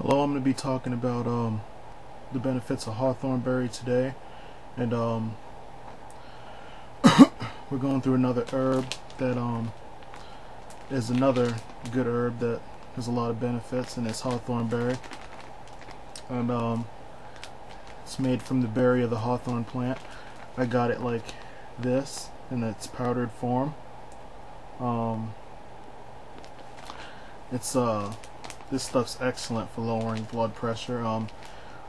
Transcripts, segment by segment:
Hello, I'm going to be talking about the benefits of hawthorn berry today, and we're going through another herb that is another good herb that has a lot of benefits, and it's hawthorn berry, and it's made from the berry of the hawthorn plant. I got it like this in its powdered form. This stuff's excellent for lowering blood pressure.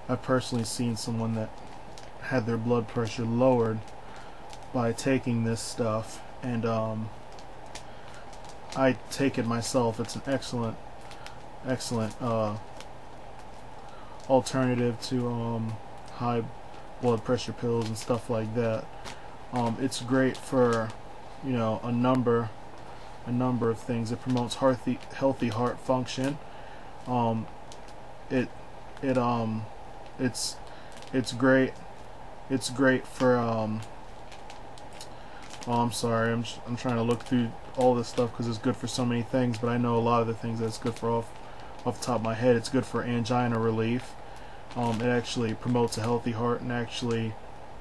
I've personally seen someone that had their blood pressure lowered by taking this stuff, and I take it myself. It's an excellent alternative to high blood pressure pills and stuff like that. It's great for, you know, a number of things. It promotes healthy heart function. It's great for oh, I'm sorry, I'm trying to look through all this stuff because it's good for so many things, but I know a lot of the things that it's good for off the top of my head. It's good for angina relief. It actually promotes a healthy heart and actually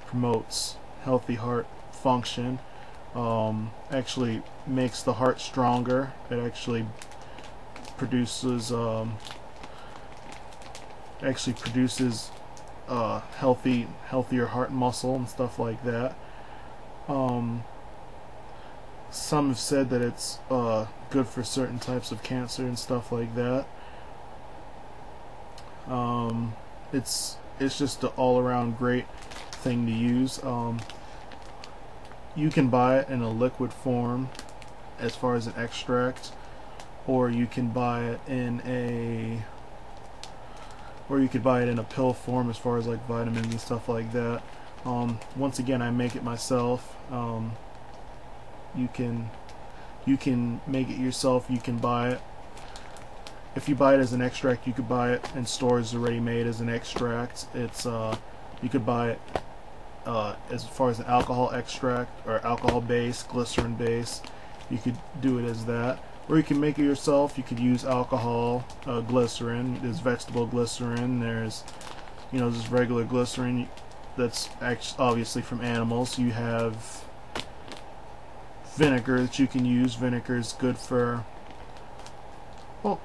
promotes healthy heart function. Actually makes the heart stronger. It actually produces healthier heart muscle and stuff like that. Some have said that it's good for certain types of cancer and stuff like that. It's just an all-around great thing to use. You can buy it in a liquid form as far as an extract, or you can buy it in a pill form as far as like vitamins and stuff like that. Once again, I make it myself. You can make it yourself. You can buy it. If you buy it as an extract, you could buy it in stores already made as an extract. It's you could buy it as far as an alcohol extract or alcohol base, glycerin base. You could do it as that, or you can make it yourself. You could use alcohol, glycerin. There's vegetable glycerin. There's, you know, just regular glycerin that's obviously from animals. You have vinegar that you can use. Vinegar is good for, well,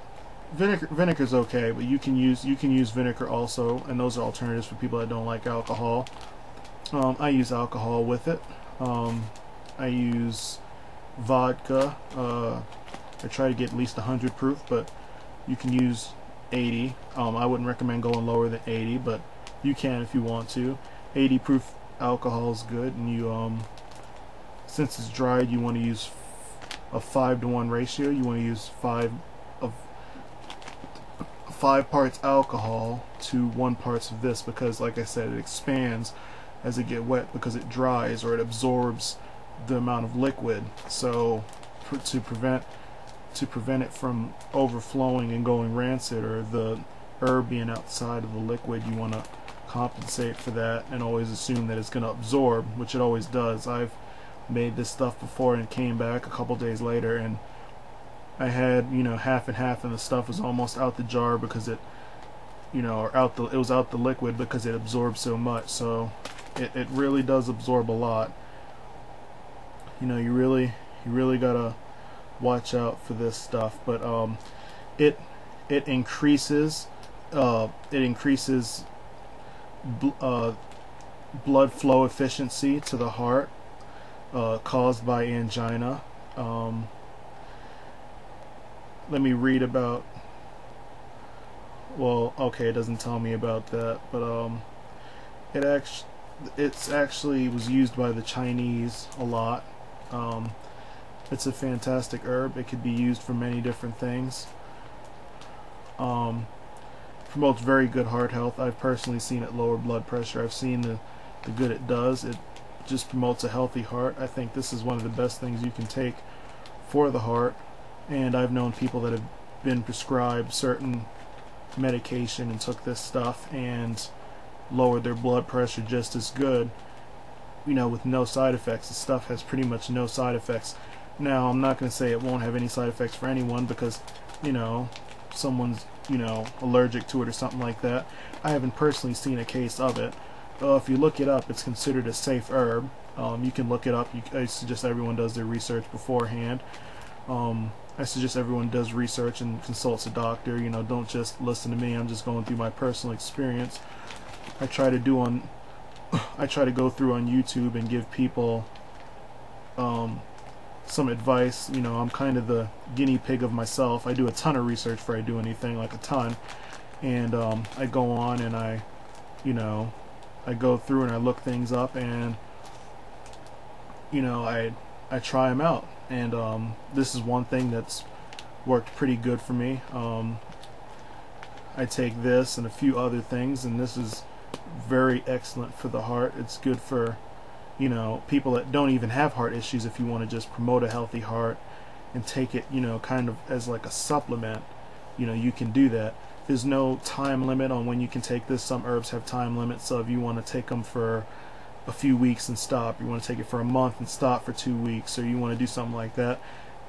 vinegar's okay, but you can use vinegar also, and those are alternatives for people that don't like alcohol. I use alcohol with it. I use vodka. I try to get at least 100 proof, but you can use 80. I wouldn't recommend going lower than 80, but you can if you want to. 80 proof alcohol is good, and you since it's dried, you want to use a 5-to-1 ratio. You want to use 5 parts alcohol to 1 parts of this, because like I said, it expands as it gets wet because it dries, or it absorbs the amount of liquid. So to prevent it from overflowing and going rancid, or the herb being outside of the liquid, you want to compensate for that and always assume that it's going to absorb, which it always does. I've made this stuff before and it came back a couple days later, and I had, you know, half and half, and the stuff was almost out the jar because it, you know, or it was out the liquid because it absorbed so much. So it really does absorb a lot. You know, you really gotta watch out for this stuff. But it increases blood flow efficiency to the heart caused by angina. Let me read about, well, okay, it doesn't tell me about that, but it's actually was used by the Chinese a lot. It's a fantastic herb. It could be used for many different things. Promotes very good heart health. I've personally seen it lower blood pressure. I've seen the good it does. It just promotes a healthy heart. I think this is one of the best things you can take for the heart. And I've known people that have been prescribed certain medication and took this stuff and lowered their blood pressure just as good, you know, with no side effects. The stuff has pretty much no side effects. Now, I'm not going to say it won't have any side effects for anyone, because, you know, someone's allergic to it or something like that. I haven't personally seen a case of it. If you look it up, it's considered a safe herb. You can look it up. I suggest everyone does their research beforehand. I suggest everyone does research and consults a doctor. Don't just listen to me. I'm just going through my personal experience. I try to go through on YouTube and give people some advice. I'm kind of the guinea pig of myself. I do a ton of research before I do anything, like a ton. And I go on and I go through and I look things up, and I try them out. And this is one thing that's worked pretty good for me. I take this and a few other things, and this is very excellent for the heart. It's good for people that don't even have heart issues. If you want to just promote a healthy heart and take it kind of as like a supplement, you can do that. There's no time limit on when you can take this. Some herbs have time limits, so if you want to take them for a few weeks and stop, you want to take it for a month and stop for 2 weeks, or you want to do something like that,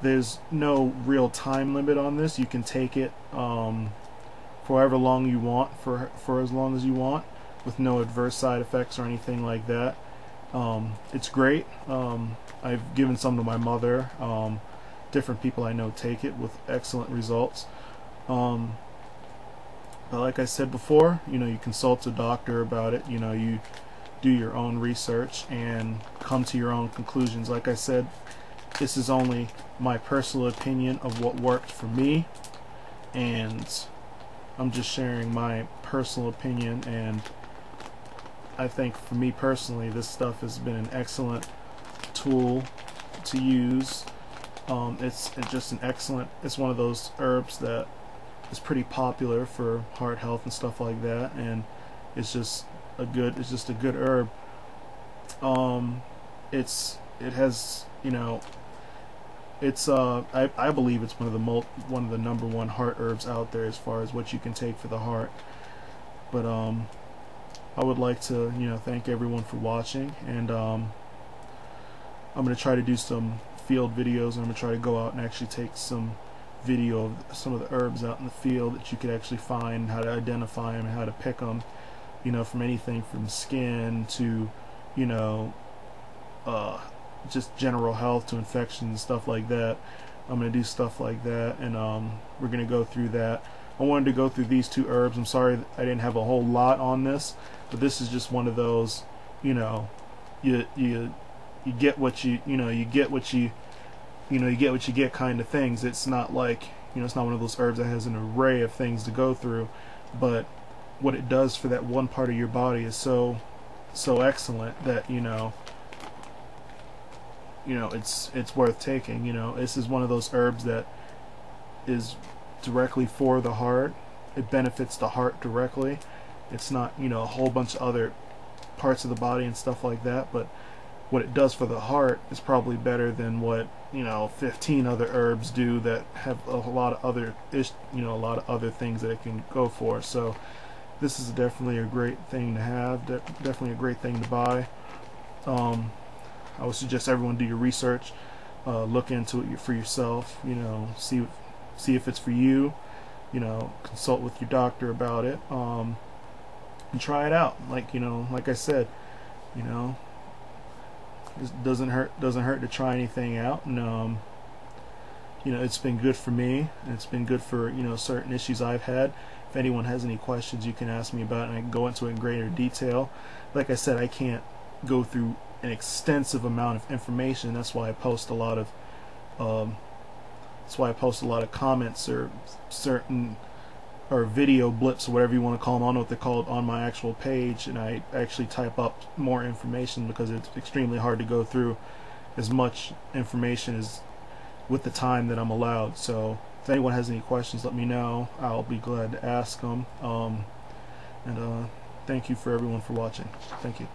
there's no real time limit on this. You can take it for however long you want, for as long as you want, with no adverse side effects or anything like that. It's great. I've given some to my mother. Different people I know take it with excellent results. But like I said before, you consult a doctor about it. You do your own research and come to your own conclusions. Like I said, this is only my personal opinion of what worked for me, and I'm just sharing my personal opinion. And I think for me personally, this stuff has been an excellent tool to use. It's just it's one of those herbs that is pretty popular for heart health and stuff like that, and it's just a good herb. I believe it's one of the number one heart herbs out there as far as what you can take for the heart. But I would like to thank everyone for watching, and I'm going to try to do some field videos, and I'm going to try to go out and actually take some video of some of the herbs out in the field that you could actually find, how to identify them and how to pick them, from anything from skin to just general health to infections and stuff like that. I'm going to do stuff like that, and we're going to go through that. I wanted to go through these two herbs. I'm sorry that I didn't have a whole lot on this, but this is just one of those, you get what you get kind of things. It's not like, it's not one of those herbs that has an array of things to go through, but what it does for that one part of your body is so excellent that it's worth taking. This is one of those herbs that is directly for the heart. It benefits the heart directly. It's not a whole bunch of other parts of the body and stuff like that, but what it does for the heart is probably better than what 15 other herbs do that have a lot of other things that it can go for. So this is definitely a great thing to have, definitely a great thing to buy. I would suggest everyone do your research, look into it for yourself, see if it's for you, consult with your doctor about it, and try it out. Like I said, it doesn't hurt to try anything out. And it's been good for me, and it's been good for certain issues I've had. If anyone has any questions, you can ask me about it, and I can go into it in greater detail. Like I said, I can't go through an extensive amount of information. That's why I post a lot of comments or video blips, or whatever you want to call them. I don't know what they're called, on my actual page, and I actually type up more information because it's extremely hard to go through as much information as with the time that I'm allowed. So if anyone has any questions, let me know. I'll be glad to ask them. And thank you for everyone for watching. Thank you.